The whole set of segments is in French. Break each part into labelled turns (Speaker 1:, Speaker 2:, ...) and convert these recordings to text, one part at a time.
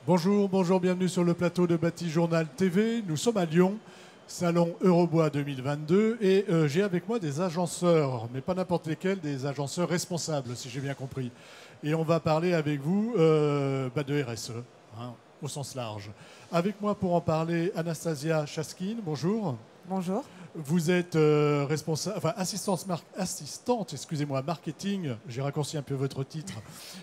Speaker 1: Bonjour, bonjour, bienvenue sur le plateau de Bâti Journal TV. Nous sommes à Lyon, salon Eurobois 2022, et j'ai avec moi des agenceurs, mais pas n'importe lesquels, des agenceurs responsables, si j'ai bien compris. Et on va parler avec vous de RSE, hein, au sens large. Avec moi pour en parler, Anastasia Chaskin, bonjour.
Speaker 2: Bonjour.
Speaker 1: Vous êtes assistante, excusez-moi, marketing, j'ai raccourci un peu votre titre,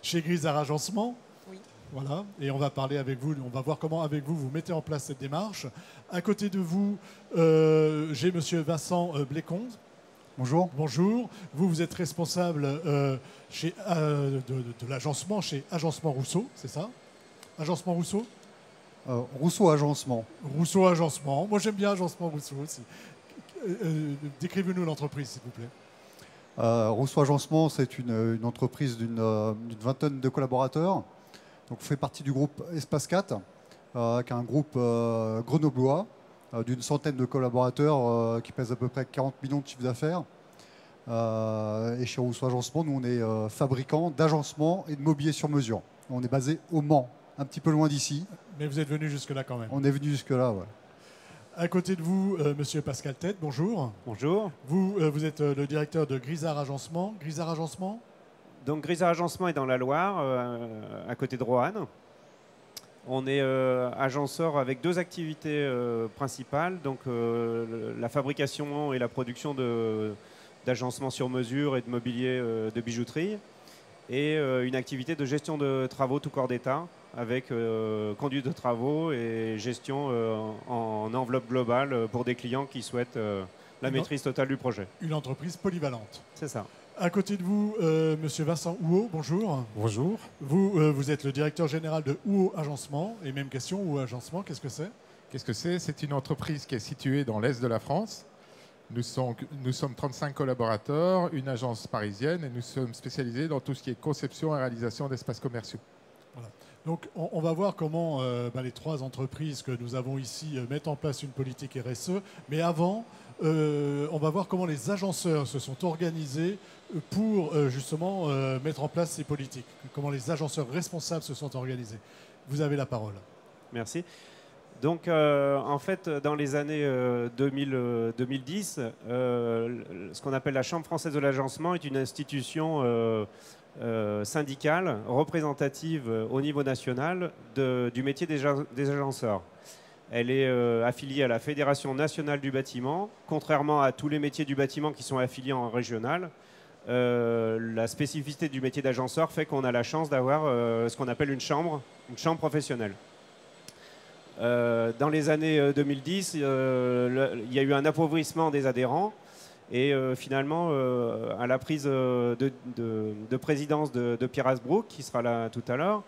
Speaker 1: chez Grisard Agencement.
Speaker 2: Oui.
Speaker 1: Voilà, et on va parler avec vous, on va voir comment avec vous vous mettez en place cette démarche. À côté de vous, j'ai monsieur Vincent Blécon.
Speaker 3: Bonjour.
Speaker 1: Bonjour. Vous êtes responsable de l'agencement chez Agencement Rousseau, c'est ça? Agencement Rousseau?
Speaker 3: Rousseau Agencement.
Speaker 1: Rousseau Agencement. Moi j'aime bien Agencement Rousseau aussi. Décrivez-nous l'entreprise, s'il vous plaît.
Speaker 3: Rousseau Agencement, c'est une entreprise d'une vingtaine de collaborateurs. Donc, on fait partie du groupe Espace 4, qui est un groupe grenoblois d'une centaine de collaborateurs qui pèse à peu près 40 millions de chiffre d'affaires. Et chez Rousseau Agencement, nous, on est fabricant d'agencement et de mobilier sur mesure. On est basé au Mans, un petit peu loin d'ici.
Speaker 1: Mais vous êtes venu jusque-là quand même.
Speaker 3: On est venu jusque-là, ouais.
Speaker 1: À côté de vous, monsieur Pascal Tête, bonjour.
Speaker 4: Bonjour.
Speaker 1: Vous êtes le directeur de Grisard Agencement. Grisard Agencement?
Speaker 4: Donc Grisard Agencement est dans la Loire, à côté de Roanne. On est agenceur avec deux activités principales, donc la fabrication et la production d'agencements sur mesure et de mobilier de bijouterie, et une activité de gestion de travaux tout corps d'État, avec conduite de travaux et gestion en enveloppe globale pour des clients qui souhaitent la maîtrise totale du projet.
Speaker 1: Une entreprise polyvalente.
Speaker 4: C'est ça.
Speaker 1: À côté de vous, monsieur Vincent Houot, bonjour.
Speaker 5: Bonjour.
Speaker 1: Vous êtes le directeur général de Houot Agencement. Et même question, Houot Agencement, qu'est-ce que c'est?
Speaker 5: Qu'est-ce que c'est? C'est une entreprise qui est située dans l'est de la France. Nous sommes 35 collaborateurs, une agence parisienne, et nous sommes spécialisés dans tout ce qui est conception et réalisation d'espaces commerciaux.
Speaker 1: Voilà. Donc on va voir comment les trois entreprises que nous avons ici mettent en place une politique RSE. Mais avant, on va voir comment les agenceurs se sont organisés pour justement mettre en place ces politiques. Comment les agenceurs responsables se sont organisés. Vous avez la parole.
Speaker 4: Merci. Donc, en fait, dans les années 2010, ce qu'on appelle la Chambre française de l'agencement est une institution syndicale représentative au niveau national du métier des agenceurs. Elle est affiliée à la Fédération nationale du bâtiment, contrairement à tous les métiers du bâtiment qui sont affiliés en régional. La spécificité du métier d'agenceur fait qu'on a la chance d'avoir ce qu'on appelle une chambre professionnelle. Dans les années 2010, il y a eu un appauvrissement des adhérents et finalement, à la prise de présidence de Pierre Hasbrook, qui sera là tout à l'heure,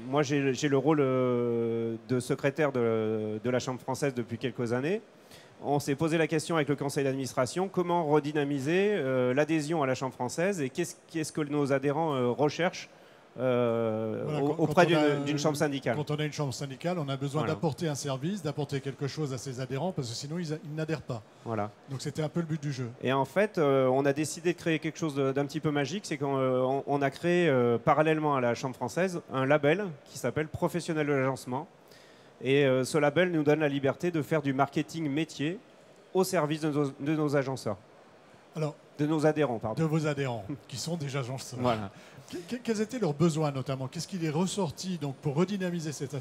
Speaker 4: moi j'ai le rôle de secrétaire de la Chambre française depuis quelques années. On s'est posé la question avec le conseil d'administration, comment redynamiser l'adhésion à la Chambre française et qu'est-ce que nos adhérents recherchent auprès d'une chambre syndicale.
Speaker 1: Quand on a une chambre syndicale, on a besoin d'apporter un service, d'apporter quelque chose à ses adhérents, parce que sinon ils n'adhèrent pas.
Speaker 4: Voilà.
Speaker 1: Donc c'était un peu le but du jeu.
Speaker 4: Et en fait, on a décidé de créer quelque chose d'un petit peu magique, c'est qu'on a créé parallèlement à la Chambre française un label qui s'appelle Professionnel de l'agencement. Et ce label nous donne la liberté de faire du marketing métier au service de nos agenceurs.
Speaker 1: Alors,
Speaker 4: de nos adhérents, pardon.
Speaker 1: De vos adhérents, qui sont des agenceurs.
Speaker 4: Voilà.
Speaker 1: Quels étaient leurs besoins notamment? Qu'est-ce qui est ressorti donc, pour redynamiser cette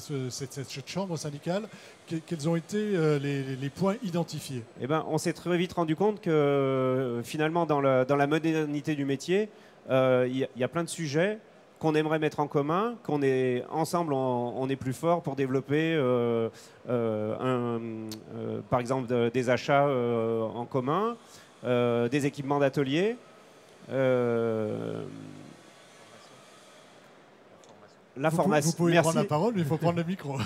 Speaker 1: chambre syndicale? Quels ont été les points identifiés?
Speaker 4: Eh ben, on s'est très vite rendu compte que finalement, dans la modernité du métier, il y a plein de sujets qu'on aimerait mettre en commun, qu'on est ensemble, on est plus fort pour développer, par exemple, des achats en commun, des équipements d'atelier. La formation.
Speaker 1: Vous pouvez prendre la parole, mais il faut prendre le micro.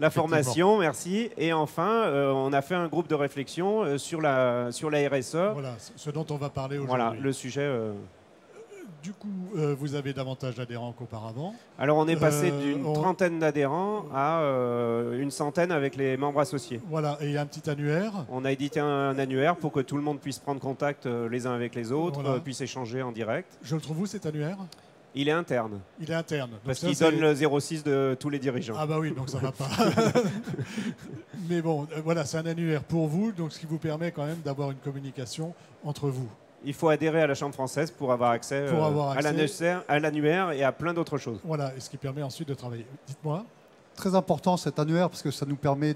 Speaker 4: La formation, merci. Et enfin, on a fait un groupe de réflexion sur la RSE.
Speaker 1: Voilà, ce dont on va parler aujourd'hui.
Speaker 4: Voilà, le sujet.
Speaker 1: Du coup, vous avez davantage d'adhérents qu'auparavant.
Speaker 4: Alors, on est passé d'une trentaine d'adhérents à une centaine avec les membres associés.
Speaker 1: Voilà, et il y a un petit annuaire.
Speaker 4: On a édité un annuaire pour que tout le monde puisse prendre contact les uns avec les autres,
Speaker 1: voilà.
Speaker 4: puisse échanger en direct.
Speaker 1: Je le trouve où, cet annuaire?
Speaker 4: Il est interne.
Speaker 1: Il est interne.
Speaker 4: Parce qu'il donne le 06 de tous les dirigeants.
Speaker 1: Ah bah oui, donc ça va pas. Mais bon, voilà, c'est un annuaire pour vous, donc ce qui vous permet quand même d'avoir une communication entre vous.
Speaker 4: Il faut adhérer à la Chambre française pour avoir accès, à l'annuaire et à plein d'autres choses.
Speaker 1: Voilà, et ce qui permet ensuite de travailler. Dites-moi.
Speaker 3: Très important cet annuaire parce que ça nous permet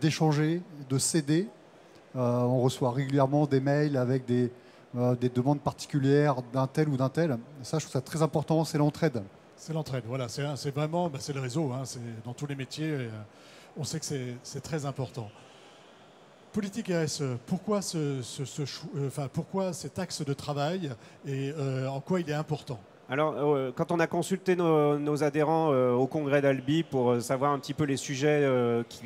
Speaker 3: d'échanger, de s'aider. On reçoit régulièrement des mails avec des demandes particulières d'un tel ou d'un tel. Ça, je trouve ça très important, c'est l'entraide.
Speaker 1: C'est l'entraide, voilà. C'est vraiment c'est le réseau. Hein, dans tous les métiers, on sait que c'est très important. Politique RSE, pourquoi, pourquoi cet axe de travail et en quoi il est important?
Speaker 4: Alors, quand on a consulté nos adhérents au congrès d'Albi pour savoir un petit peu les sujets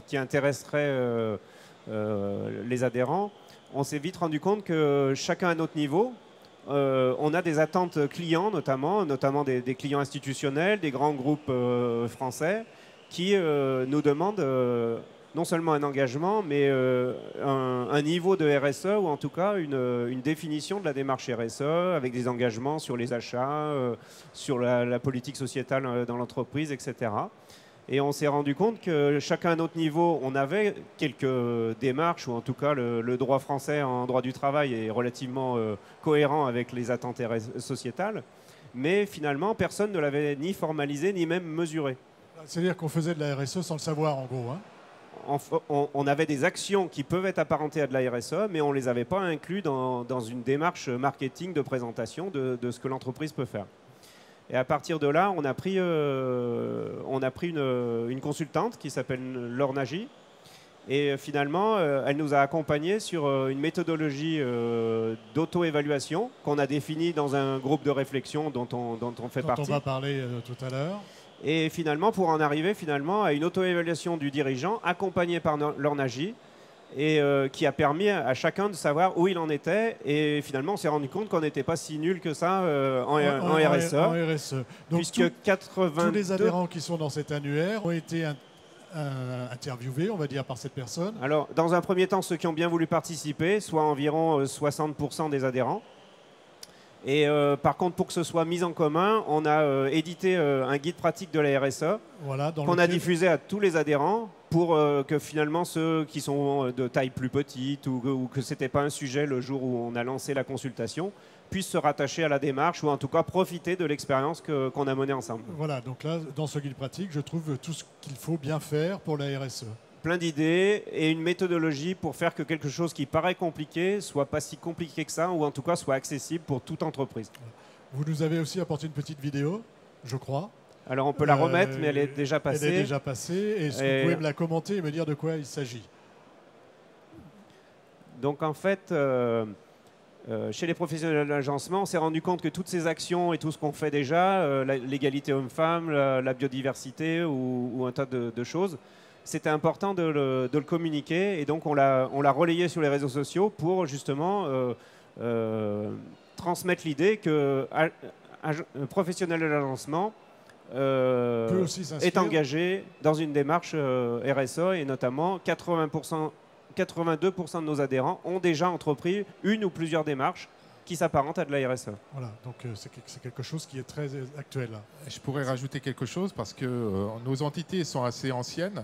Speaker 4: qui intéresseraient les adhérents, on s'est vite rendu compte que chacun à notre niveau, on a des attentes clients, notamment des clients institutionnels, des grands groupes français, qui nous demandent non seulement un engagement, mais un niveau de RSE, ou en tout cas une définition de la démarche RSE, avec des engagements sur les achats, sur la politique sociétale dans l'entreprise, etc. Et on s'est rendu compte que chacun à notre niveau, on avait quelques démarches, ou en tout cas le droit français en droit du travail est relativement cohérent avec les attentes sociétales, mais finalement personne ne l'avait ni formalisé ni même mesuré.
Speaker 1: C'est-à-dire qu'on faisait de la RSE sans le savoir en gros, hein.
Speaker 4: On avait des actions qui peuvent être apparentées à de la RSE, mais on ne les avait pas inclus dans une démarche marketing de présentation de ce que l'entreprise peut faire. Et à partir de là, on a pris une consultante qui s'appelle Laure Nagy. Et finalement, elle nous a accompagnés sur une méthodologie d'auto-évaluation qu'on a définie dans un groupe de réflexion dont on fait partie.
Speaker 1: On va parler tout à l'heure.
Speaker 4: Et finalement, pour en arriver à une auto-évaluation du dirigeant accompagnée par Laure Nagy, et qui a permis à chacun de savoir où il en était. Et finalement, on s'est rendu compte qu'on n'était pas si nul que ça en RSE.
Speaker 1: En RSE. Donc,
Speaker 4: puisque
Speaker 1: tous les adhérents qui sont dans cet annuaire ont été interviewés, on va dire, par cette personne.
Speaker 4: Alors, dans un premier temps, ceux qui ont bien voulu participer, soit environ 60% des adhérents. Et par contre, pour que ce soit mis en commun, on a édité un guide pratique de la RSE,
Speaker 1: voilà,
Speaker 4: qu'on a diffusé à tous les adhérents pour que finalement ceux qui sont de taille plus petite ou que ce n'était pas un sujet le jour où on a lancé la consultation puissent se rattacher à la démarche ou en tout cas profiter de l'expérience qu'on a menée ensemble.
Speaker 1: Voilà, donc là, dans ce guide pratique, je trouve tout ce qu'il faut bien faire pour la RSE.
Speaker 4: Plein d'idées et une méthodologie pour faire que quelque chose qui paraît compliqué soit pas si compliqué que ça, ou en tout cas soit accessible pour toute entreprise.
Speaker 1: Vous nous avez aussi apporté une petite vidéo, je crois.
Speaker 4: Alors on peut la remettre, mais elle est déjà passée.
Speaker 1: Elle est déjà passée. Est-ce que vous pouvez me la commenter et me dire de quoi il s'agit?
Speaker 4: Donc en fait, chez les professionnels de l'agencement, on s'est rendu compte que toutes ces actions et tout ce qu'on fait déjà, l'égalité homme-femme, la biodiversité ou un tas de choses, c'était important de le communiquer, et donc on l'a relayé sur les réseaux sociaux pour justement transmettre l'idée que professionnel de l'agencement est engagé dans une démarche RSE, et notamment 82% de nos adhérents ont déjà entrepris une ou plusieurs démarches qui s'apparentent à de la RSE.
Speaker 1: Voilà, donc c'est quelque chose qui est très actuel.
Speaker 5: Je pourrais rajouter quelque chose parce que nos entités sont assez anciennes,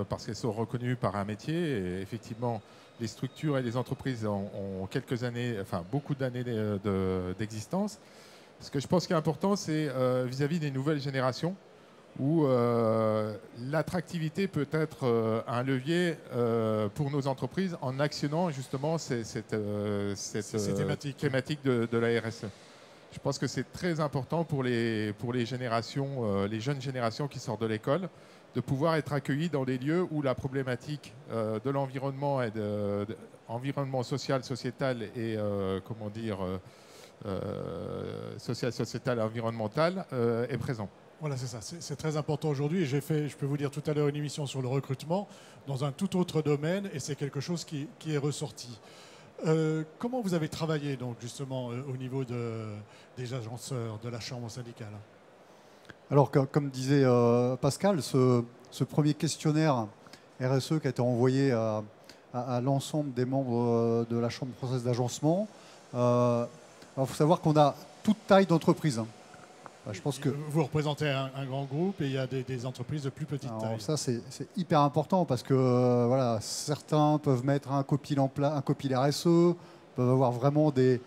Speaker 5: parce qu'elles sont reconnues par un métier, et effectivement les structures et les entreprises ont quelques années, enfin beaucoup d'années d'existence. Ce que je pense qui est important, c'est vis-à-vis des nouvelles générations, où l'attractivité peut être un levier pour nos entreprises en actionnant justement cette thématique de la RSE. Je pense que c'est très important pour les générations, les jeunes générations qui sortent de l'école, de pouvoir être accueillis dans des lieux où la problématique de l'environnement et environnement social, sociétal et comment dire social, sociétal et environnemental est présent.
Speaker 1: Voilà, c'est ça. C'est très important aujourd'hui. Et je peux vous dire tout à l'heure une émission sur le recrutement dans un tout autre domaine, et c'est quelque chose qui est ressorti. Comment vous avez travaillé donc justement au niveau des agenceurs, de la chambre syndicale?
Speaker 3: Alors, comme disait Pascal, ce premier questionnaire RSE qui a été envoyé à l'ensemble des membres de la Chambre française d'agencement, il faut savoir qu'on a toute taille d'entreprise. Je pense que
Speaker 1: vous représentez un grand groupe et il y a des entreprises de plus petite taille.
Speaker 3: Ça, c'est hyper important parce que voilà, certains peuvent mettre un copil RSE, peuvent avoir vraiment des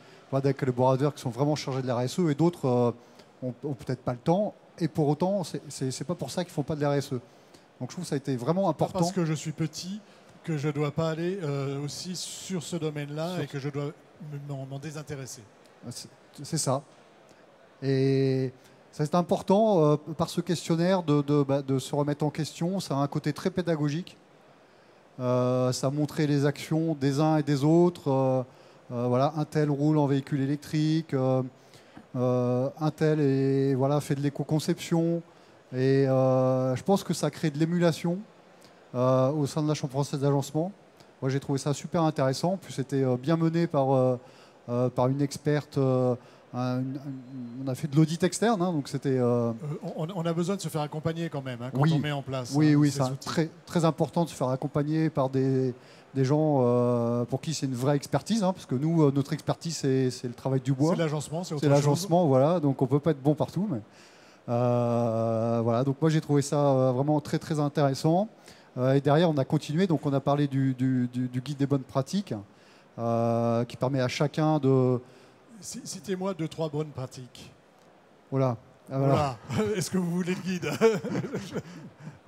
Speaker 3: collaborateurs qui sont vraiment chargés de la RSE et d'autres ont peut-être pas le temps. Et pour autant, c'est pas pour ça qu'ils font pas de la RSE. Donc je trouve que ça a été vraiment important.
Speaker 1: Pas parce que je suis petit que je ne dois pas aller aussi sur ce domaine-là et que je dois m'en désintéresser.
Speaker 3: C'est ça. Et c'est important par ce questionnaire de se remettre en question. Ça a un côté très pédagogique. Ça a montré les actions des uns et des autres. Voilà, un tel roule en véhicule électrique. Un tel fait de l'éco-conception. Et je pense que ça crée de l'émulation au sein de la Chambre française d'agencement. Moi, j'ai trouvé ça super intéressant. En plus, c'était bien mené par une experte. On a fait de l'audit externe, hein, donc c'était.
Speaker 1: On a besoin de se faire accompagner quand même quand on met en place.
Speaker 3: Oui, c'est très, très important de se faire accompagner par des gens pour qui c'est une vraie expertise, hein, parce que nous, notre expertise, c'est le travail du bois.
Speaker 1: C'est l'agencement, c'est autre chose.
Speaker 3: C'est l'agencement, voilà, donc on peut pas être bon partout. Mais, voilà, donc moi j'ai trouvé ça vraiment très, très intéressant. Et derrière, on a continué, donc on a parlé du guide des bonnes pratiques, qui permet à chacun de.
Speaker 1: Citez-moi 2-3 bonnes pratiques.
Speaker 3: Voilà.
Speaker 1: Voilà. Est-ce que vous voulez le guide?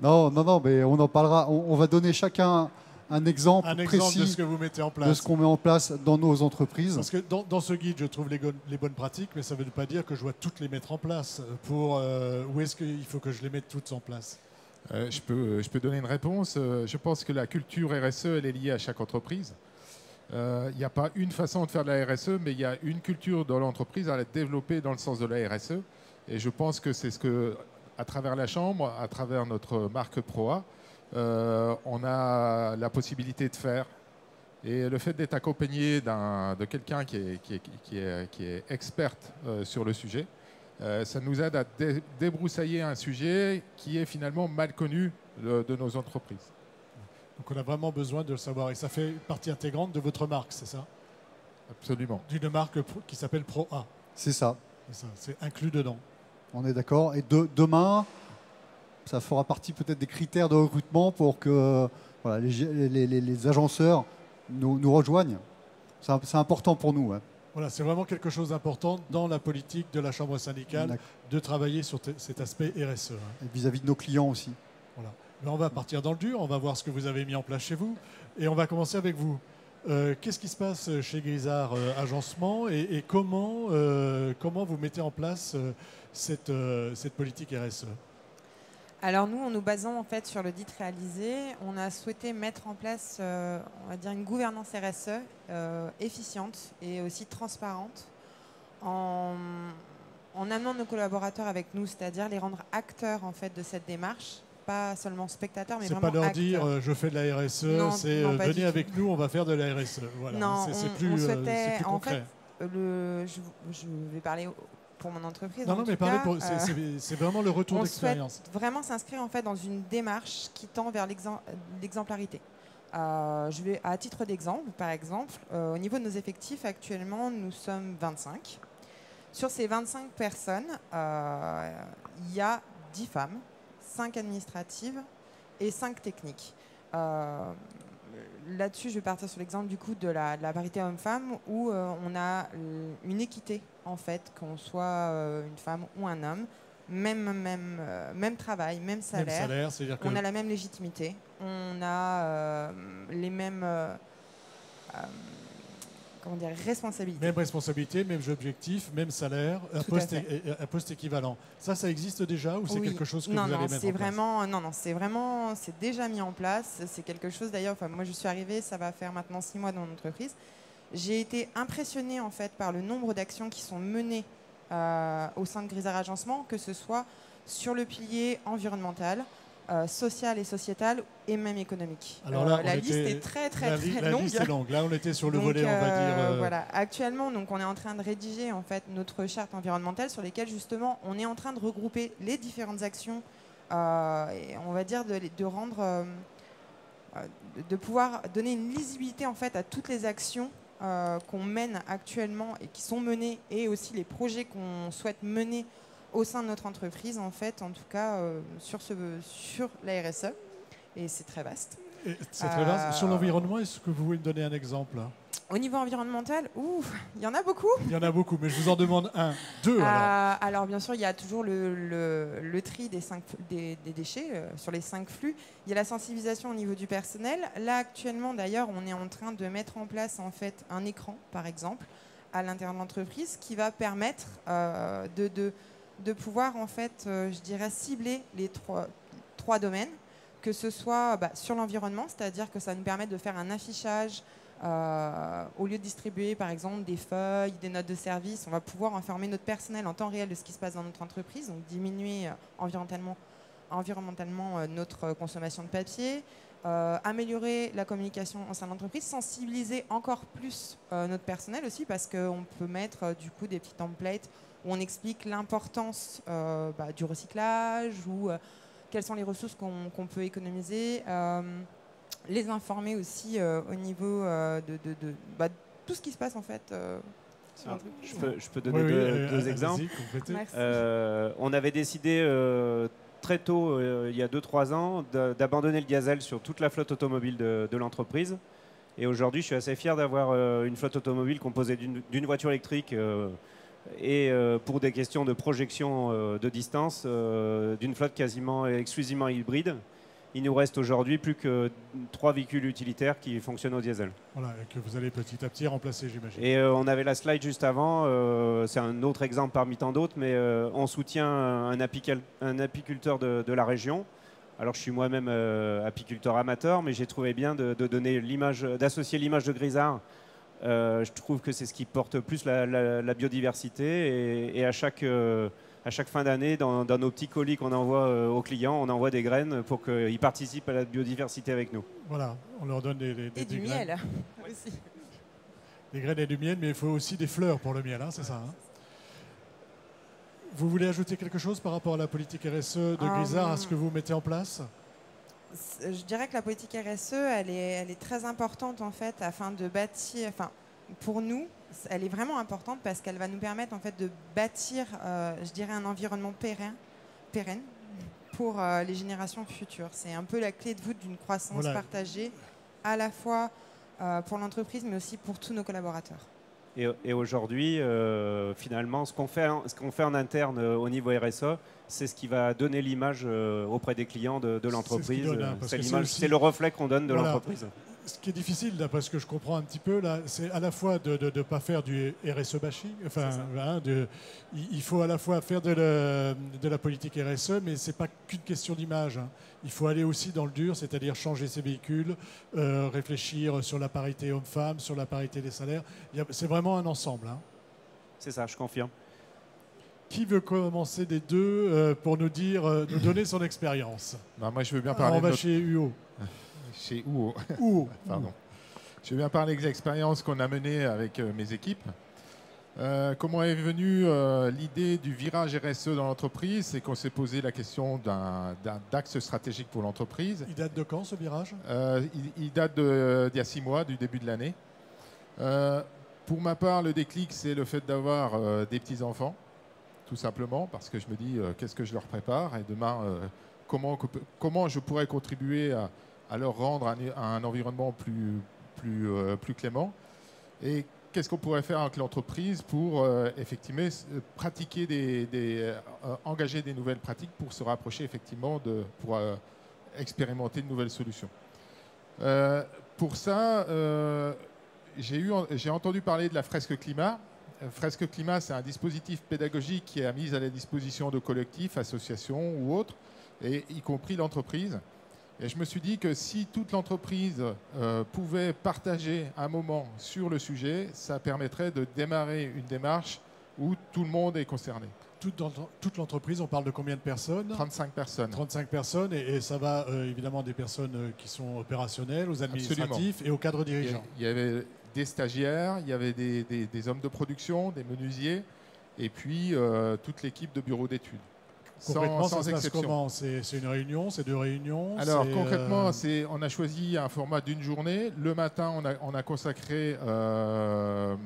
Speaker 3: Non, mais on en parlera. On va donner chacun un exemple précis
Speaker 1: de ce que vous mettez en place.
Speaker 3: De ce qu'on met en place dans nos entreprises.
Speaker 1: Parce que dans ce guide, je trouve les bonnes pratiques, mais ça ne veut pas dire que je dois toutes les mettre en place. Où est-ce qu'il faut que je les mette toutes en place?
Speaker 5: Je peux donner une réponse. Je pense que la culture RSE, elle est liée à chaque entreprise. Il n'y a pas une façon de faire de la RSE, mais il y a une culture dans l'entreprise à la développer dans le sens de la RSE. Et je pense que c'est ce que, à travers la Chambre, à travers notre marque Proa, on a la possibilité de faire. Et le fait d'être accompagné de quelqu'un qui est experte sur le sujet, ça nous aide à débroussailler un sujet qui est finalement mal connu de nos entreprises.
Speaker 1: Donc on a vraiment besoin de le savoir. Et ça fait partie intégrante de votre marque, c'est ça?
Speaker 5: Absolument.
Speaker 1: D'une marque qui s'appelle Proa.
Speaker 3: C'est ça.
Speaker 1: C'est inclus dedans.
Speaker 3: On est d'accord. Et demain, ça fera partie peut-être des critères de recrutement pour que voilà, les agenceurs nous rejoignent. C'est important pour nous. Ouais.
Speaker 1: Voilà, c'est vraiment quelque chose d'important dans la politique de la Chambre syndicale de travailler sur cet aspect RSE.
Speaker 3: Et vis-à-vis de nos clients aussi.
Speaker 1: Voilà. Mais on va partir dans le dur, on va voir ce que vous avez mis en place chez vous. Et on va commencer avec vous. Qu'est-ce qui se passe chez Grisard Agencement et comment vous mettez en place cette politique RSE?
Speaker 2: Alors nous, en nous basant en fait sur l'audit réalisé, on a souhaité mettre en place, on va dire, une gouvernance RSE efficiente et aussi transparente en amenant nos collaborateurs avec nous, c'est-à-dire les rendre acteurs en fait de cette démarche. Pas seulement spectateurs, mais vraiment acteurs.
Speaker 1: C'est pas leur dire je fais de la RSE, c'est venez avec nous, on va faire de la RSE. Voilà.
Speaker 2: Non,
Speaker 1: c'est plus concret.
Speaker 2: En fait, je vais parler pour mon entreprise.
Speaker 1: Non, mais c'est vraiment le retour d'expérience.
Speaker 2: On souhaite vraiment s'inscrire en fait dans une démarche qui tend vers l'exemplarité. Je vais à titre d'exemple, par exemple, au niveau de nos effectifs actuellement, nous sommes 25. Sur ces 25 personnes, il y a 10 femmes. 5 administratives et 5 techniques. Là-dessus, je vais partir sur l'exemple du coup de la parité homme-femme où on a une équité en fait, qu'on soit une femme ou un homme, même travail, même salaire,
Speaker 1: c'est-à-dire
Speaker 2: on a la même légitimité, on a les mêmes responsabilités.
Speaker 1: Même responsabilité, mêmes objectifs, même salaire, un poste équivalent. Ça existe déjà ou c'est quelque chose que vous allez mettre en place?
Speaker 2: C'est déjà mis en place. C'est quelque chose d'ailleurs, moi je suis arrivée, ça va faire maintenant 6 mois dans mon entreprise. J'ai été impressionnée en fait par le nombre d'actions qui sont menées au sein de Grisard Agencement, que ce soit sur le pilier environnemental, social et sociétal et même économique.
Speaker 1: Alors là,
Speaker 2: la liste est très longue.
Speaker 1: La liste est longue. Là, on était sur le volet, on va dire.
Speaker 2: Voilà. Actuellement, donc, on est en train de rédiger en fait notre charte environnementale sur lesquelles justement on est en train de regrouper les différentes actions et on va dire de rendre, de pouvoir donner une lisibilité en fait à toutes les actions qu'on mène actuellement et qui sont menés, et aussi les projets qu'on souhaite mener au sein de notre entreprise, en fait, en tout cas sur la RSE. Et c'est très vaste.
Speaker 1: C'est très vaste. Sur l'environnement, est-ce que vous pouvez me donner un exemple?
Speaker 2: Au niveau environnemental, il y en a beaucoup.
Speaker 1: Il y en a beaucoup, mais je vous en demande un, deux alors.
Speaker 2: Alors bien sûr, il y a toujours le tri des déchets sur les 5 flux. Il y a la sensibilisation au niveau du personnel. Là actuellement, d'ailleurs, on est en train de mettre en place en fait un écran, par exemple, à l'intérieur de l'entreprise, qui va permettre de pouvoir en fait, je dirais, cibler les trois domaines, que ce soit sur l'environnement, c'est-à-dire que ça nous permet de faire un affichage. Au lieu de distribuer par exemple des feuilles, des notes de service, on va pouvoir informer notre personnel en temps réel de ce qui se passe dans notre entreprise, donc diminuer environnementalement notre consommation de papier, améliorer la communication au sein de l'entreprise, sensibiliser encore plus notre personnel aussi, parce qu'on peut mettre du coup des petits templates où on explique l'importance du recyclage ou quelles sont les ressources qu'on peut économiser. Les informer aussi au niveau de tout ce qui se passe en fait.
Speaker 4: Je peux donner deux exemples. On avait décidé très tôt, il y a 2-3 ans, d'abandonner le diesel sur toute la flotte automobile de l'entreprise. Et aujourd'hui, je suis assez fier d'avoir une flotte automobile composée d'une voiture électrique et pour des questions de projection de distance, d'une flotte quasiment exclusivement hybride. Il nous reste aujourd'hui plus que 3 véhicules utilitaires qui fonctionnent au diesel.
Speaker 1: Voilà, et que vous allez petit à petit remplacer, j'imagine.
Speaker 4: Et on avait la slide juste avant, c'est un autre exemple parmi tant d'autres, mais on soutient un apiculteur de la région. Alors je suis moi-même apiculteur amateur, mais j'ai trouvé bien d'associer l'image de Grisard. Je trouve que c'est ce qui porte plus la biodiversité, et à chaque fin d'année, dans nos petits colis qu'on envoie aux clients, on envoie des graines pour qu'ils participent à la biodiversité avec nous.
Speaker 1: Voilà, on leur donne des
Speaker 2: du
Speaker 1: graines.
Speaker 2: Miel aussi.
Speaker 1: Des graines et du miel, mais il faut aussi des fleurs pour le miel, hein, c'est ça, hein. Vous voulez ajouter quelque chose par rapport à la politique RSE de Grisard, à ce que vous mettez en place?
Speaker 2: Je dirais que la politique RSE, elle est très importante en fait, afin de bâtir... Pour nous, elle est vraiment importante parce qu'elle va nous permettre en fait de bâtir, je dirais, un environnement pérenne pour les générations futures. C'est un peu la clé de voûte d'une croissance partagée, à la fois pour l'entreprise, mais aussi pour tous nos collaborateurs.
Speaker 4: Et aujourd'hui, finalement, ce qu'on fait en interne au niveau RSE, c'est ce qui va donner l'image auprès des clients de l'entreprise. C'est le reflet qu'on donne de l'entreprise.
Speaker 1: Ce qui est difficile, d'après ce que je comprends un petit peu, là, c'est à la fois de ne pas faire du RSE bashing. Il faut à la fois faire de la politique RSE, mais ce n'est pas qu'une question d'image, hein. Il faut aller aussi dans le dur, c'est-à-dire changer ses véhicules, réfléchir sur la parité homme-femme, sur la parité des salaires. C'est vraiment un ensemble, hein.
Speaker 4: C'est ça, je confirme.
Speaker 1: Qui veut commencer des deux pour nous donner son expérience?
Speaker 5: Moi, je veux bien parler.
Speaker 1: On va chez UO.
Speaker 5: Chez UO.
Speaker 1: Pardon.
Speaker 5: Je vais bien parler des expériences qu'on a menées avec mes équipes. Comment est venue l'idée du virage RSE dans l'entreprise? C'est qu'on s'est posé la question d'un axe stratégique pour l'entreprise.
Speaker 1: Il date de quand, ce virage?
Speaker 5: Il date d'il y a 6 mois, du début de l'année. Pour ma part, le déclic, c'est le fait d'avoir des petits-enfants, tout simplement, parce que je me dis, qu'est-ce que je leur prépare? Et demain, comment je pourrais contribuer à leur rendre un environnement plus clément? Et qu'est-ce qu'on pourrait faire avec l'entreprise pour effectivement pratiquer engager des nouvelles pratiques pour se rapprocher effectivement pour expérimenter de nouvelles solutions. Pour ça, j'ai entendu parler de la fresque climat. Fresque climat, c'est un dispositif pédagogique qui est mis à la disposition de collectifs, associations ou autres, et y compris l'entreprise. Et je me suis dit que si toute l'entreprise pouvait partager un moment sur le sujet, ça permettrait de démarrer une démarche où tout le monde est concerné.
Speaker 1: Toute l'entreprise, on parle de combien de personnes?
Speaker 5: 35 personnes.
Speaker 1: 35 personnes, et ça va évidemment des personnes qui sont opérationnelles, aux administratifs. Absolument. Et aux cadres dirigeants.
Speaker 5: Il y avait des stagiaires, il y avait des hommes de production, des menuisiers, et puis toute l'équipe de bureau d'études.
Speaker 1: Concrètement,
Speaker 5: sans
Speaker 1: ça se passe
Speaker 5: exception.
Speaker 1: comment? C'est une réunion, c'est 2 réunions?
Speaker 5: Alors
Speaker 1: c'est,
Speaker 5: concrètement, on a choisi un format d'une journée. Le matin, on a consacré le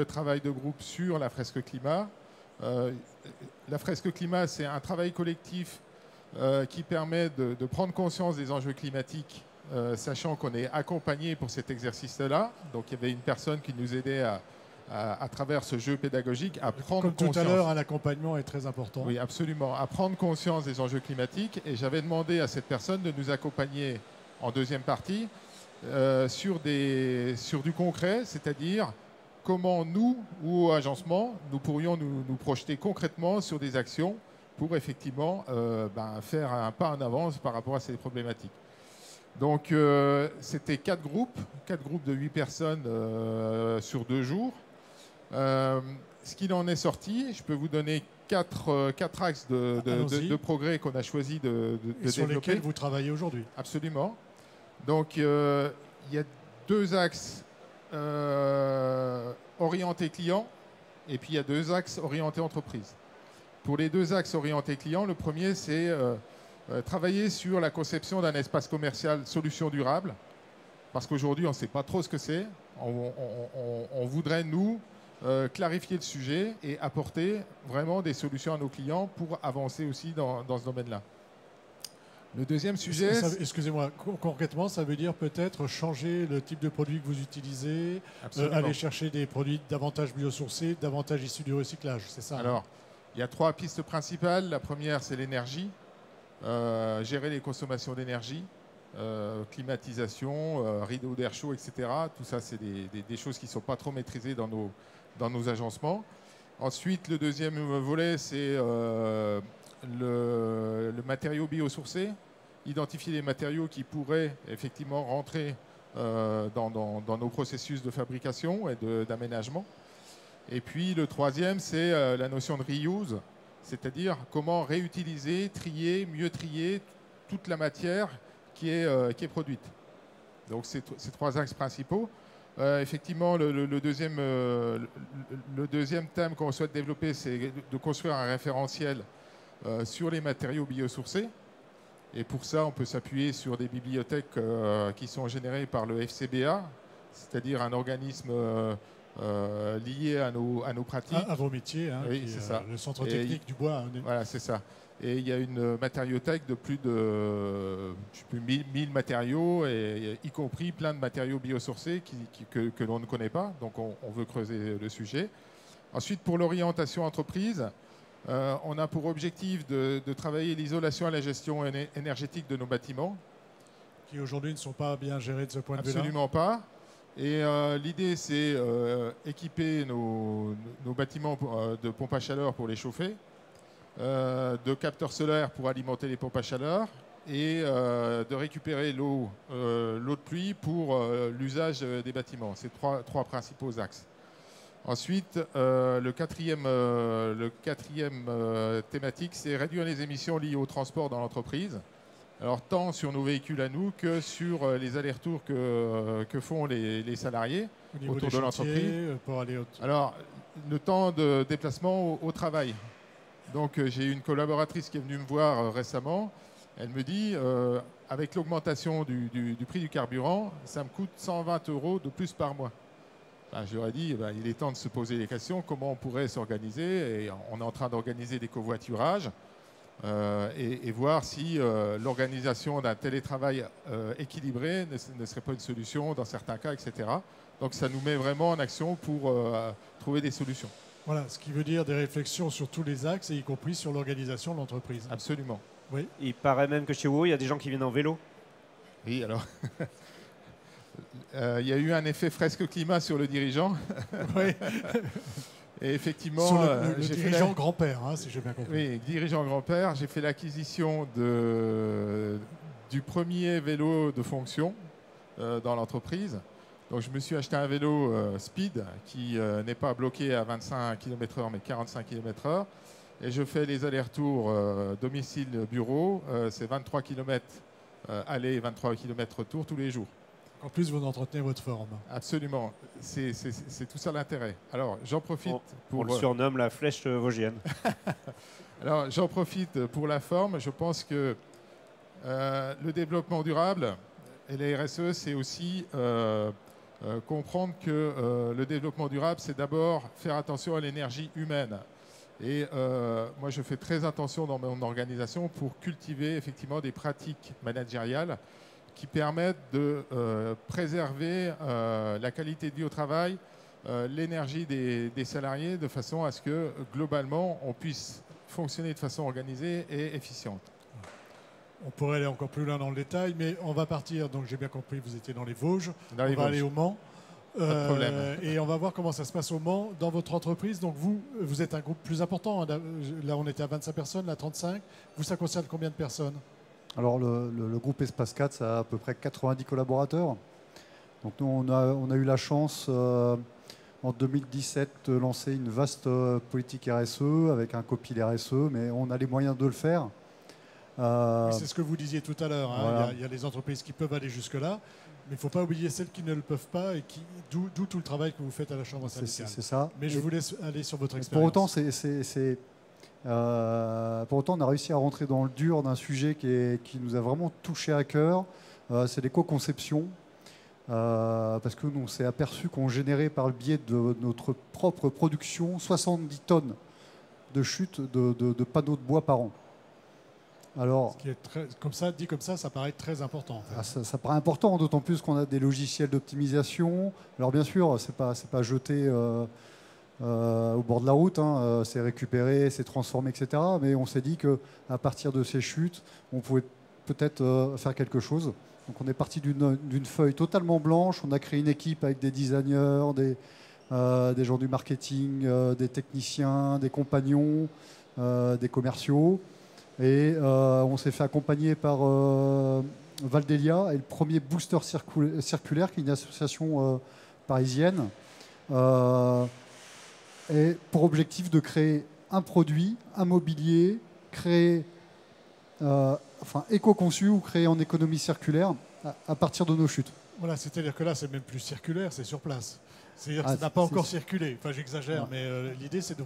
Speaker 5: travail de groupe sur la fresque climat. La fresque climat, c'est un travail collectif qui permet de prendre conscience des enjeux climatiques, sachant qu'on est accompagné pour cet exercice-là. Donc il y avait une personne qui nous aidait à travers ce jeu pédagogique à prendre
Speaker 1: Comme
Speaker 5: conscience.
Speaker 1: tout à l'heure, l'accompagnement est très important.
Speaker 5: Oui, absolument. À prendre conscience des enjeux climatiques. Et j'avais demandé à cette personne de nous accompagner en deuxième partie sur du concret, c'est-à-dire comment nous, ou au agencement, nous pourrions nous projeter concrètement sur des actions pour effectivement faire un pas en avance par rapport à ces problématiques. Donc c'était 4 groupes de 8 personnes sur 2 jours. Ce qu'il en est sorti, je peux vous donner 4 axes de progrès qu'on a choisi de
Speaker 1: Et sur
Speaker 5: développer.
Speaker 1: lesquels vous travaillez aujourd'hui.
Speaker 5: Absolument. Donc il y a 2 axes orientés clients et puis il y a 2 axes orientés entreprise. Pour les 2 axes orientés clients, le premier c'est travailler sur la conception d'un espace commercial solution durable, parce qu'aujourd'hui on ne sait pas trop ce que c'est. On voudrait nous clarifier le sujet et apporter vraiment des solutions à nos clients pour avancer aussi dans ce domaine-là. Le deuxième sujet...
Speaker 1: Excusez-moi, concrètement, ça veut dire peut-être changer le type de produit que vous utilisez, aller chercher des produits davantage biosourcés, davantage issus du recyclage, c'est ça?
Speaker 5: Alors, il y a 3 pistes principales. La première, c'est l'énergie. Gérer les consommations d'énergie, climatisation, rideau d'air chaud, etc. Tout ça, c'est des choses qui ne sont pas trop maîtrisées dans nos agencements. Ensuite, le deuxième volet, c'est le matériau biosourcé. Identifier les matériaux qui pourraient effectivement rentrer dans nos processus de fabrication et d'aménagement. Et puis, le troisième, c'est la notion de reuse. C'est-à-dire comment réutiliser, mieux trier toute la matière qui est produite. Donc ces 3 axes principaux. Effectivement, le deuxième thème qu'on souhaite développer, c'est de construire un référentiel sur les matériaux biosourcés. Et pour ça, on peut s'appuyer sur des bibliothèques qui sont générées par le FCBA, c'est-à-dire un organisme lié à nos pratiques.
Speaker 1: À vos métiers, hein,
Speaker 5: oui, c'est ça.
Speaker 1: Le centre technique du bois.
Speaker 5: Voilà, c'est ça. Et il y a une matériothèque de plus de 1000 matériaux, y compris plein de matériaux biosourcés que l'on ne connaît pas. Donc on veut creuser le sujet. Ensuite, pour l'orientation entreprise, on a pour objectif de travailler l'isolation et la gestion énergétique de nos bâtiments.
Speaker 1: Qui aujourd'hui ne sont pas bien gérés de ce point de vue-là.
Speaker 5: Absolument pas. Et l'idée, c'est équiper nos bâtiments de pompes à chaleur pour les chauffer, de capteurs solaires pour alimenter les pompes à chaleur et de récupérer l'eau de pluie pour l'usage des bâtiments. C'est trois principaux axes. Ensuite, le quatrième thématique, c'est réduire les émissions liées au transport dans l'entreprise. Alors, tant sur nos véhicules à nous que sur les allers-retours que font les salariés autour de l'entreprise. Alors, le temps de déplacement au travail. Donc, j'ai une collaboratrice qui est venue me voir récemment. Elle me dit, avec l'augmentation du prix du carburant, ça me coûte 120 € de plus par mois. Je leur ai dit, il est temps de se poser les questions, comment on pourrait s'organiser. Et on est en train d'organiser des covoiturages. Et voir si l'organisation d'un télétravail équilibré ne serait pas une solution dans certains cas, etc. Donc ça nous met vraiment en action pour trouver des solutions.
Speaker 1: Voilà, ce qui veut dire des réflexions sur tous les axes, et y compris sur l'organisation de l'entreprise.
Speaker 5: Absolument.
Speaker 4: Oui. Il paraît même que chez WOW, il y a des gens qui viennent en vélo.
Speaker 5: Oui, alors... il y a eu un effet fresque climat sur le dirigeant.
Speaker 1: Oui.
Speaker 5: Et effectivement,
Speaker 1: sur le dirigeant grand-père, hein, si j'ai bien compris.
Speaker 5: Oui, dirigeant grand-père. J'ai fait l'acquisition du premier vélo de fonction dans l'entreprise. Donc, je me suis acheté un vélo speed qui n'est pas bloqué à 25 km/h, mais 45 km/h. Et je fais les allers-retours domicile-bureau. C'est 23 km aller et 23 km retour tous les jours.
Speaker 1: En plus, vous entretenez votre forme.
Speaker 5: Absolument. C'est tout ça l'intérêt. Alors, j'en profite pour...
Speaker 4: On le surnomme la flèche vosgienne.
Speaker 5: Alors, j'en profite pour la forme. Je pense que le développement durable et la RSE, c'est aussi comprendre que le développement durable, c'est d'abord faire attention à l'énergie humaine. Et moi, je fais très attention dans mon organisation pour cultiver effectivement des pratiques managériales qui permettent de préserver la qualité de vie au travail, l'énergie des salariés, de façon à ce que, globalement, on puisse fonctionner de façon organisée et efficiente.
Speaker 1: On pourrait aller encore plus loin dans le détail, mais on va partir. Donc j'ai bien compris, vous étiez dans les Vosges.
Speaker 5: Dans les
Speaker 1: on va
Speaker 5: Vosges.
Speaker 1: aller au Mans.
Speaker 5: Pas de problème.
Speaker 1: Et on va voir comment ça se passe au Mans dans votre entreprise. Donc vous êtes un groupe plus important. Hein. Là, on était à 25 personnes, là 35. Vous, ça concerne combien de personnes?
Speaker 3: Alors le groupe Espace 4, ça a à peu près 90 collaborateurs. Donc nous, on a eu la chance en 2017 de lancer une vaste politique RSE avec un copil RSE, mais on a les moyens de le faire.
Speaker 1: C'est ce que vous disiez tout à l'heure. Hein.
Speaker 3: Voilà.
Speaker 1: Il y a les entreprises qui peuvent aller jusque-là, mais il ne faut pas oublier celles qui ne le peuvent pas et d'où tout le travail que vous faites à la Chambre syndicale.
Speaker 3: C'est ça.
Speaker 1: Mais je vous laisse aller sur votre
Speaker 3: Pour
Speaker 1: expérience.
Speaker 3: autant, on a réussi à rentrer dans le dur d'un sujet qui nous a vraiment touché à cœur. C'est l'éco-conception. Parce que nous, on s'est aperçu qu'on générait par le biais de notre propre production 70 tonnes de chute de panneaux de bois par an. Alors,
Speaker 1: Ce qui est dit comme ça paraît très important. En fait.
Speaker 3: ça paraît important, d'autant plus qu'on a des logiciels d'optimisation. Alors bien sûr, c'est pas jeté au bord de la route, hein, c'est récupéré, c'est transformé, etc. Mais on s'est dit qu'à partir de ces chutes, on pouvait peut-être faire quelque chose. Donc on est parti d'une feuille totalement blanche. On a créé une équipe avec des designers, des gens du marketing, des techniciens, des compagnons, des commerciaux. Et on s'est fait accompagner par Valdelia et le premier Booster Circulaire, qui est une association parisienne, et pour objectif de créer un produit, un mobilier, éco-conçu ou créé en économie circulaire à partir de nos chutes.
Speaker 1: Voilà, c'est-à-dire que là, c'est même plus circulaire, c'est sur place. C'est-à-dire que ça n'a pas encore circulé. Enfin, j'exagère, mais l'idée, c'est de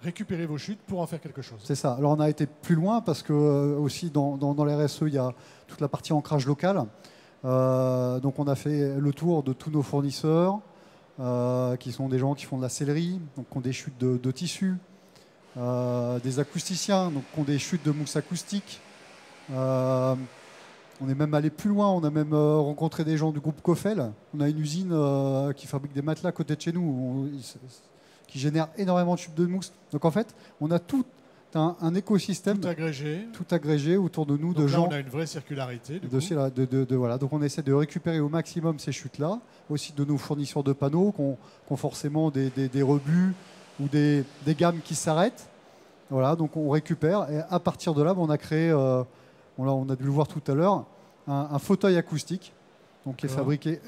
Speaker 1: récupérer vos chutes pour en faire quelque chose.
Speaker 3: C'est ça. Alors, on a été plus loin parce que aussi dans les RSE, il y a toute la partie ancrage local. Donc, on a fait le tour de tous nos fournisseurs, qui sont des gens qui font de la sellerie, donc qui ont des chutes de tissus, des acousticiens, donc qui ont des chutes de mousse acoustique. On est même allé plus loin, on a même rencontré des gens du groupe Cofel. On a une usine qui fabrique des matelas à côté de chez nous, qui génère énormément de chutes de mousse. Donc en fait, on a tout un écosystème
Speaker 1: tout
Speaker 3: agrégé autour de nous.
Speaker 1: Donc
Speaker 3: de
Speaker 1: là,
Speaker 3: gens.
Speaker 1: On a une vraie circularité.
Speaker 3: Voilà. Donc on essaie de récupérer au maximum ces chutes-là, aussi de nos fournisseurs de panneaux qui ont forcément des rebuts ou des gammes qui s'arrêtent. Voilà, donc on récupère et à partir de là, on a créé, on a dû le voir tout à l'heure, un fauteuil acoustique, donc qui est fabriqué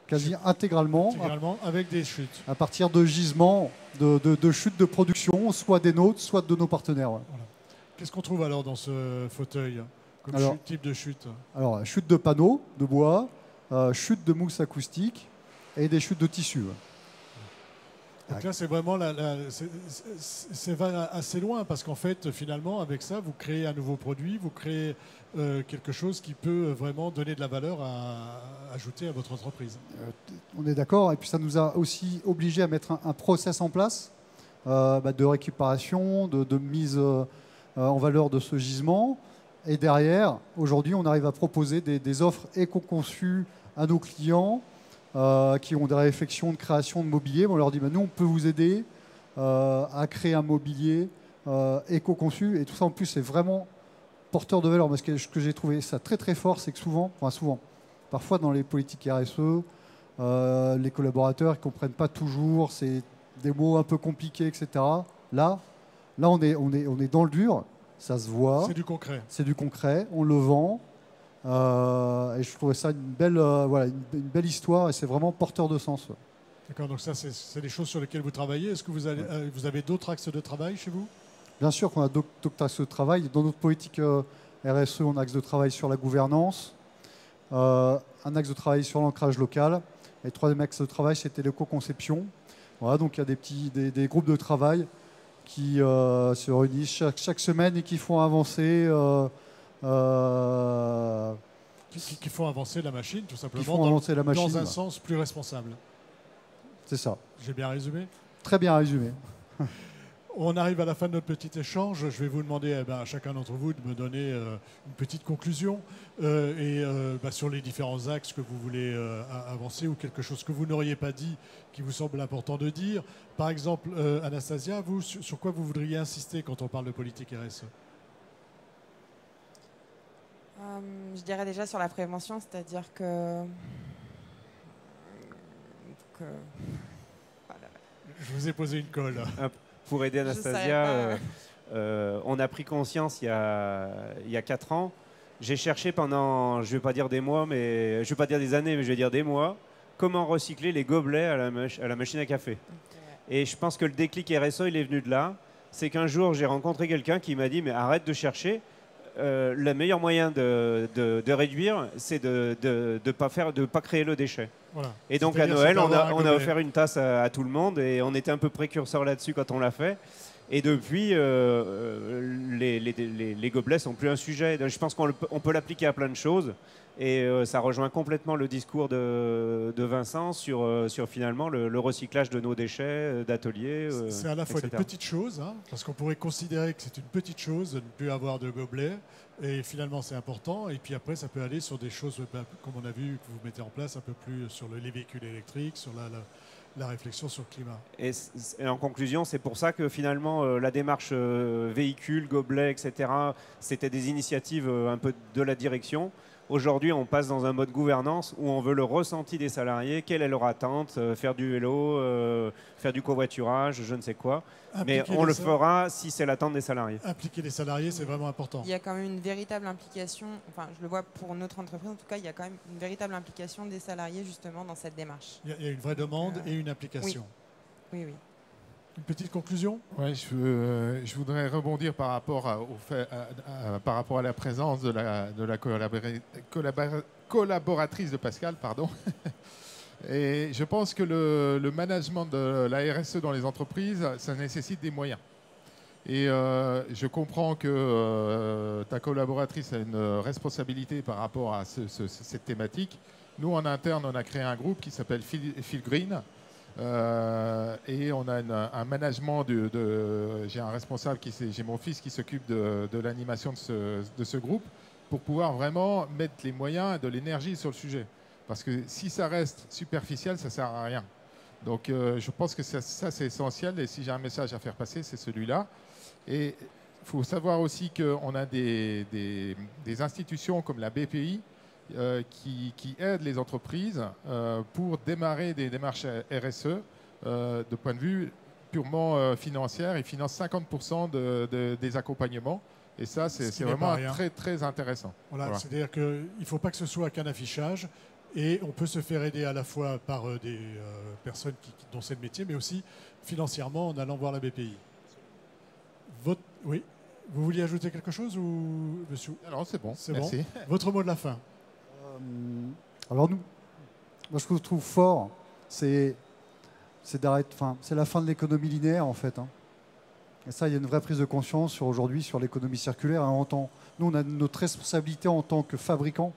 Speaker 3: quasi intégralement
Speaker 1: avec des chutes.
Speaker 3: À partir de gisements de chutes de production, soit des nôtres, soit de nos partenaires. Ouais.
Speaker 1: Voilà. Qu'est-ce qu'on trouve alors dans ce fauteuil comme type de chute?
Speaker 3: Alors, chute de panneaux de bois, chute de mousse acoustique et des chutes de tissu. Ouais.
Speaker 1: Donc là, c'est vraiment c'est va assez loin parce qu'en fait, finalement, avec ça, vous créez un nouveau produit, vous créez quelque chose qui peut vraiment donner de la valeur à ajouter à votre entreprise.
Speaker 3: On est d'accord. Et puis, ça nous a aussi obligé à mettre un process en place de récupération, de mise en valeur de ce gisement. Et derrière, aujourd'hui, on arrive à proposer des offres éco-conçues à nos clients qui ont des réflexions de création de mobilier. On leur dit, nous, on peut vous aider à créer un mobilier éco-conçu. Et tout ça, en plus, c'est vraiment porteur de valeur. Parce que ce que j'ai trouvé ça très, très fort, c'est que parfois dans les politiques RSE, les collaborateurs ne comprennent pas toujours, c'est des mots un peu compliqués, etc. Là, on est dans le dur, ça se voit.
Speaker 1: C'est du concret.
Speaker 3: C'est du concret, on le vend. Et je trouvais ça une belle histoire et c'est vraiment porteur de sens.
Speaker 1: D'accord, donc ça, c'est des choses sur lesquelles vous travaillez. Est-ce que vous avez d'autres axes de travail chez vous?
Speaker 3: Bien sûr qu'on a d'autres axes de travail. Dans notre politique RSE, on a un axe de travail sur la gouvernance, un axe de travail sur l'ancrage local. Et le troisième axe de travail, c'était l'éco-conception. Voilà, donc il y a des groupes de travail qui se réunissent chaque semaine et qui font avancer
Speaker 1: qui font avancer la machine, tout simplement, dans un sens plus responsable.
Speaker 3: C'est ça.
Speaker 1: J'ai bien résumé?
Speaker 3: Très bien résumé.
Speaker 1: On arrive à la fin de notre petit échange. Je vais vous demander à chacun d'entre vous de me donner une petite conclusion sur les différents axes que vous voulez avancer ou quelque chose que vous n'auriez pas dit qui vous semble important de dire. Par exemple, Anastasia, vous, sur quoi vous voudriez insister quand on parle de politique RSE?
Speaker 2: Je dirais déjà sur la prévention, c'est-à-dire que
Speaker 1: Je vous ai posé une colle.
Speaker 4: Pour aider Anastasia, on a pris conscience il y a 4 ans. J'ai cherché pendant, je ne vais pas dire des mois, mais je vais pas dire des années, mais je vais dire des mois, comment recycler les gobelets à la machine à café. Okay. Et je pense que le déclic RSE, il est venu de là. C'est qu'un jour, j'ai rencontré quelqu'un qui m'a dit, mais arrête de chercher. Le meilleur moyen de réduire, c'est de ne pas créer le déchet. Voilà. Et donc à Noël, on a offert une tasse à tout le monde et on était un peu précurseur là-dessus quand on l'a fait. Et depuis, les gobelets sont plus un sujet. Je pense qu'on peut l'appliquer à plein de choses. Et ça rejoint complètement le discours de Vincent sur finalement le recyclage de nos déchets d'ateliers.
Speaker 1: C'est à la fois des petites choses, hein, parce qu'on pourrait considérer que c'est une petite chose de ne plus avoir de gobelets, et finalement c'est important. Et puis après, ça peut aller sur des choses, comme on a vu, que vous mettez en place un peu plus sur les véhicules électriques, sur la réflexion sur le climat.
Speaker 4: Et en conclusion, c'est pour ça que finalement la démarche véhicules, gobelets, etc., c'était des initiatives un peu de la direction. Aujourd'hui, on passe dans un mode gouvernance où on veut le ressenti des salariés, quelle est leur attente, faire du vélo, faire du covoiturage, je ne sais quoi. Mais on le fera si c'est l'attente des salariés.
Speaker 1: Impliquer les salariés, c'est vraiment important.
Speaker 2: Il y a quand même une véritable implication, enfin je le vois pour notre entreprise en tout cas, il y a quand même une véritable implication des salariés justement dans cette démarche.
Speaker 1: Il y a une vraie demande et une implication.
Speaker 2: Oui, oui.
Speaker 1: Une petite conclusion?
Speaker 5: Oui, je voudrais rebondir par rapport par rapport à la présence de la collaboratrice de Pascal, pardon. Et je pense que le management de la RSE dans les entreprises, ça nécessite des moyens. Et je comprends que ta collaboratrice a une responsabilité par rapport à cette thématique. Nous, en interne, on a créé un groupe qui s'appelle Feel Green. Et on a un management j'ai un responsable, j'ai mon fils qui s'occupe de l'animation de ce groupe pour pouvoir vraiment mettre les moyens et de l'énergie sur le sujet. Parce que si ça reste superficiel, ça ne sert à rien. Donc je pense que ça c'est essentiel, et si j'ai un message à faire passer, c'est celui-là. Et il faut savoir aussi qu'on a des institutions comme la BPI qui aident les entreprises pour démarrer des démarches RSE de point de vue purement financier. Ils financent 50% des accompagnements. Et ça, c'est vraiment très, très intéressant.
Speaker 1: Voilà. C'est-à-dire qu'il ne faut pas que ce soit qu'un affichage. Et on peut se faire aider à la fois par des personnes dont c'est le métier, mais aussi financièrement en allant voir la BPI. Oui. Vous vouliez ajouter quelque chose ou monsieur?
Speaker 5: Non, c'est bon.
Speaker 1: Merci. Bon. Votre mot de la fin.
Speaker 3: Alors moi ce que je trouve fort, c'est la fin de l'économie linéaire en fait. Hein. Et ça, il y a une vraie prise de conscience aujourd'hui sur l'économie circulaire. Hein, nous, on a notre responsabilité en tant que fabricant.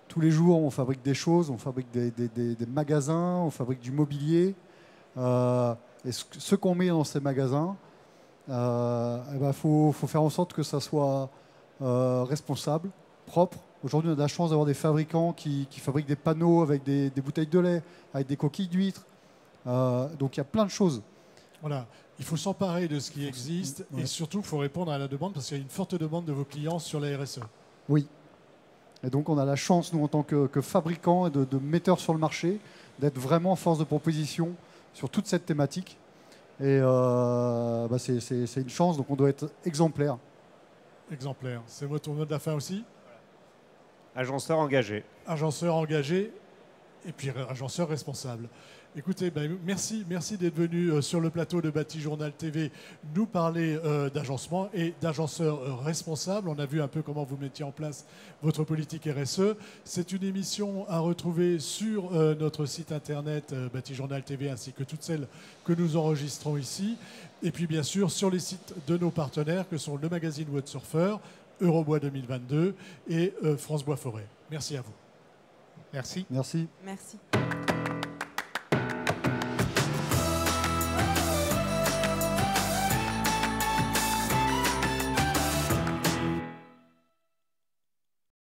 Speaker 3: Tous les jours, on fabrique des choses, on fabrique des magasins, on fabrique du mobilier. Et ce qu'on met dans ces magasins, faut faire en sorte que ça soit responsable, propre. Aujourd'hui, on a de la chance d'avoir des fabricants qui fabriquent des panneaux avec des bouteilles de lait, avec des coquilles d'huîtres. Donc il y a plein de choses.
Speaker 1: Voilà. Il faut s'emparer de ce qui existe et surtout, il faut répondre à la demande parce qu'il y a une forte demande de vos clients sur la RSE.
Speaker 3: Oui. Et donc on a la chance, nous, en tant que fabricants et de metteurs sur le marché, d'être vraiment force de proposition sur toute cette thématique. Et c'est une chance, donc on doit être exemplaire.
Speaker 1: Exemplaire. C'est votre mot de la fin aussi?
Speaker 4: Agenceur engagé.
Speaker 1: Agenceur engagé. et puis agenceur responsable. Écoutez, merci d'être venu sur le plateau de Bâti Journal TV nous parler d'agencement et d'agenceur responsable. On a vu un peu comment vous mettiez en place votre politique RSE. C'est une émission à retrouver sur notre site internet Bâti Journal TV ainsi que toutes celles que nous enregistrons ici. Et puis bien sûr sur les sites de nos partenaires que sont le magazine Websurfer, Eurobois 2022 et France Bois Forêt. Merci à vous.
Speaker 5: Merci.
Speaker 3: Merci.
Speaker 2: Merci.